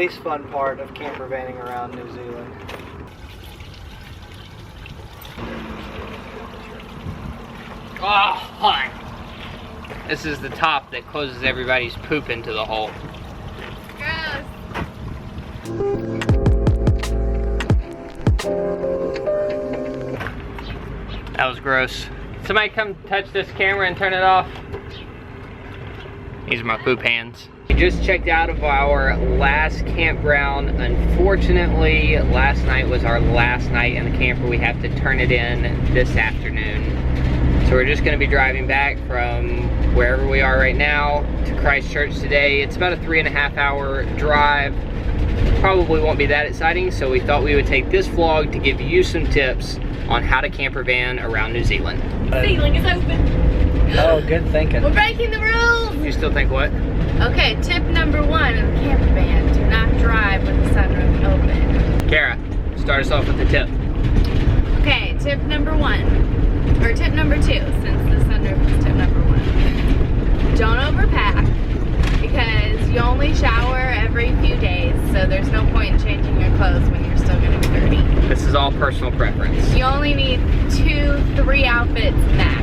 least fun part of camper vanning around New Zealand. Oh, hot. This is the top that closes everybody's poop into the hole. Gross. That was gross. Somebody come touch this camera and turn it off. These are my poop hands. We just checked out of our last campground. Unfortunately, last night was our last night in the camper. We have to turn it in this afternoon. So we're just gonna be driving back from wherever we are right now to Christchurch today. It's about a 3.5 hour drive. Probably won't be that exciting, so we thought we would take this vlog to give you some tips on how to camper van around New Zealand. Ceiling is open. Oh, good thinking. We're breaking the rules. You still think what? Okay, tip number 1 in the camper van: do not drive with the sunroof open. Kara, start us off with the tip. Okay, tip number 1, or tip number 2, since the sunroof is tip number 1. Don't overpack, because you only shower every few days, so there's no point in changing your clothes when you're still gonna be dirty. This is all personal preference. You only need 2-3 outfits max.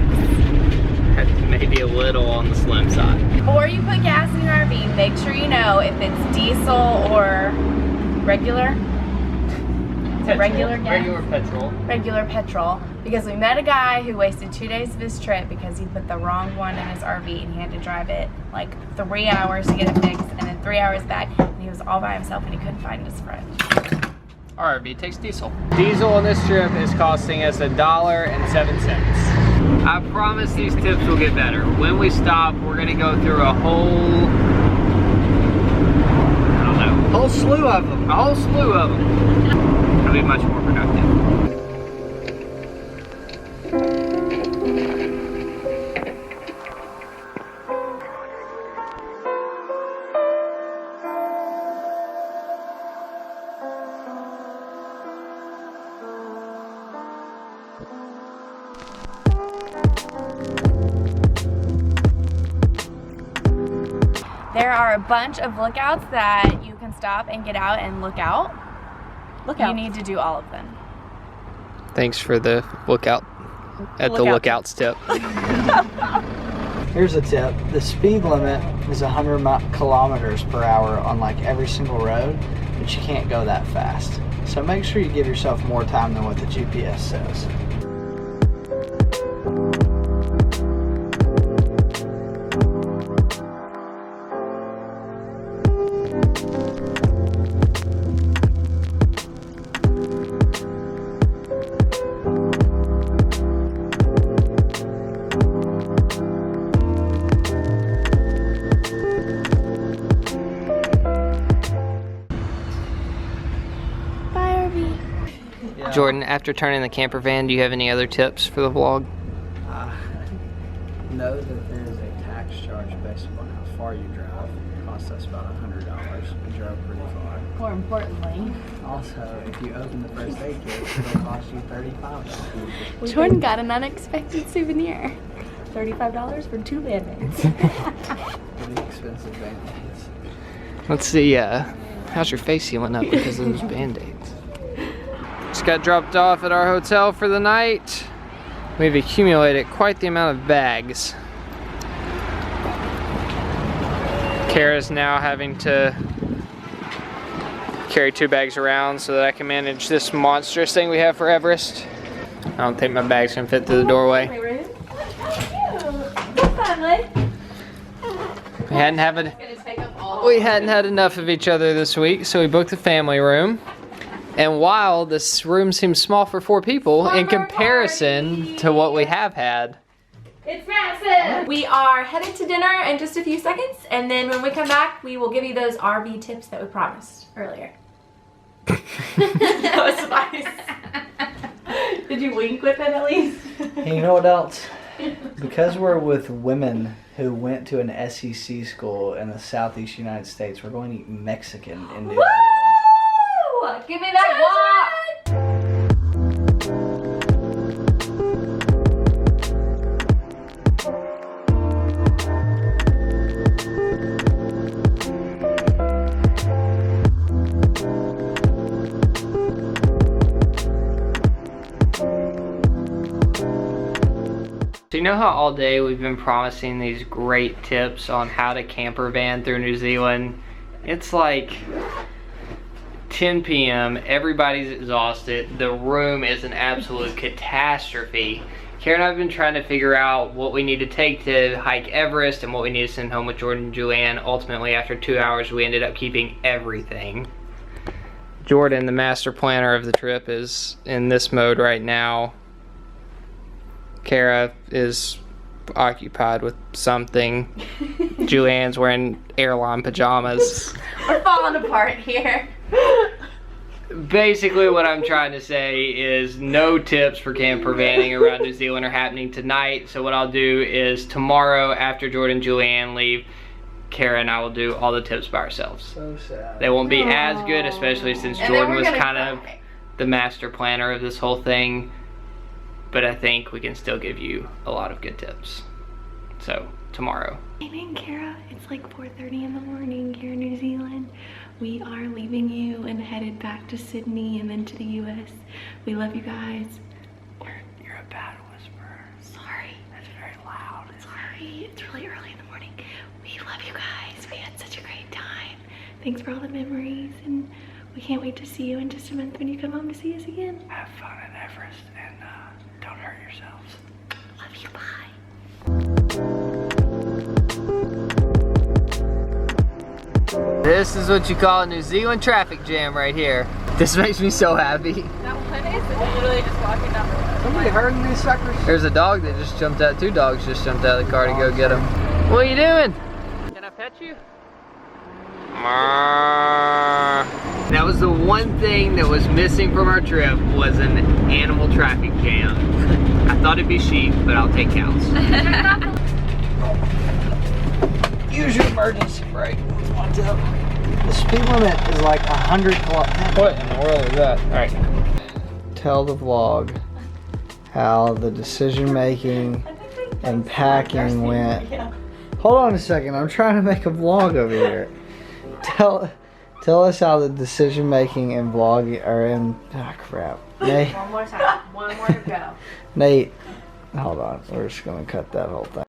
That's maybe a little on the slim side. Before you put gas in your RV, make sure you know if it's diesel or regular. Regular gas? Regular petrol. Regular petrol. Because we met a guy who wasted 2 days of his trip because he put the wrong one in his RV and he had to drive it like 3 hours to get it fixed and then 3 hours back, and he was all by himself and he couldn't find his friend. Our RV takes diesel. Diesel on this trip is costing us $1.07. I promise these tips will get better. When we stop, we're gonna go through a whole, I don't know. Whole slew of them. A whole slew of them. It'll be much more productive. There are a bunch of lookouts that you can stop and get out and look out. You need to do all of them. Thanks for the lookout at the lookouts tip. Here's a tip. The speed limit is 100 kilometers per hour on like every single road, but you can't go that fast. So make sure you give yourself more time than what the GPS says. Jordan, after turning the camper van, do you have any other tips for the vlog? Know that there is a tax charge based upon how far you drive. It costs us about $100. We drove pretty far. More importantly, Also, if you open the first aid kit, it'll cost you $35. Jordan got an unexpected souvenir. $35 for 2 Band-Aids. Pretty expensive Band-Aids. Let's see, how's your face healing up because of those Band-Aids? Just got dropped off at our hotel for the night. We've accumulated quite the amount of bags. Kara's now having to carry 2 bags around so that I can manage this monstrous thing we have for Everest. I don't think my bag's gonna fit through the doorway. We hadn't had enough of each other this week, so we booked a family room. And while this room seems small for 4 people, in comparison to what we have had, It's massive! We are headed to dinner in just a few seconds, and then when we come back, we will give you those RV tips that we promised earlier. That was nice. Did you wink with it at least? Hey, you know what else? Because we're with women who went to an SEC school in the Southeast United States, we're going to eat Mexican in New Zealand. Give me that walk! So you know how all day we've been promising these great tips on how to camper van through New Zealand? It's like 10 p.m. Everybody's exhausted. The room is an absolute catastrophe. Kara and I have been trying to figure out what we need to take to hike Everest and what we need to send home with Jordan and Julianne. Ultimately, after 2 hours, we ended up keeping everything. Jordan, the master planner of the trip, is in this mode right now. Kara is occupied with something. Julianne's wearing airline pajamas. We're falling apart here. Basically what I'm trying to say is no tips for camper vanning around New Zealand are happening tonight. So what I'll do is tomorrow after Jordan and Julianne leave, Kara and I will do all the tips by ourselves. So sad. They won't be as good, especially since And Jordan then we're was gonna kind of cry. the master planner of this whole thing. But I think we can still give you a lot of good tips. So, tomorrow. Evening, Kara. It's like 4:30 in the morning here in New Zealand. We are leaving you and headed back to Sydney and then to the US. We love you guys. You're a bad whisperer. Sorry. That's very loud. Sorry. It's really early in the morning. We love you guys. We had such a great time. Thanks for all the memories, and we can't wait to see you in just a month when you come home to see us again. Have fun in Everest and don't hurt yourselves. Love you. Bye. This is what you call a New Zealand traffic jam right here. This makes me so happy. That one is literally just walking down the road. Somebody hurting these suckers? There's a dog that just jumped out. 2 dogs just jumped out of the car to go get him. What are you doing? Can I pet you? That was the one thing that was missing from our trip, was an animal traffic jam. I thought it'd be sheep, but I'll take cows. Use your emergency brake. That's my tip. The speed limit is like 100 kilometers. What in the world is that? Alright. Tell the vlog how the decision making and packing went. Hold on a second, I'm trying to make a vlog over here. Tell us how the decision making and vlogging are in. Ah, crap. Nate. One more time. One more to go. Nate, hold on. We're just gonna cut that whole thing.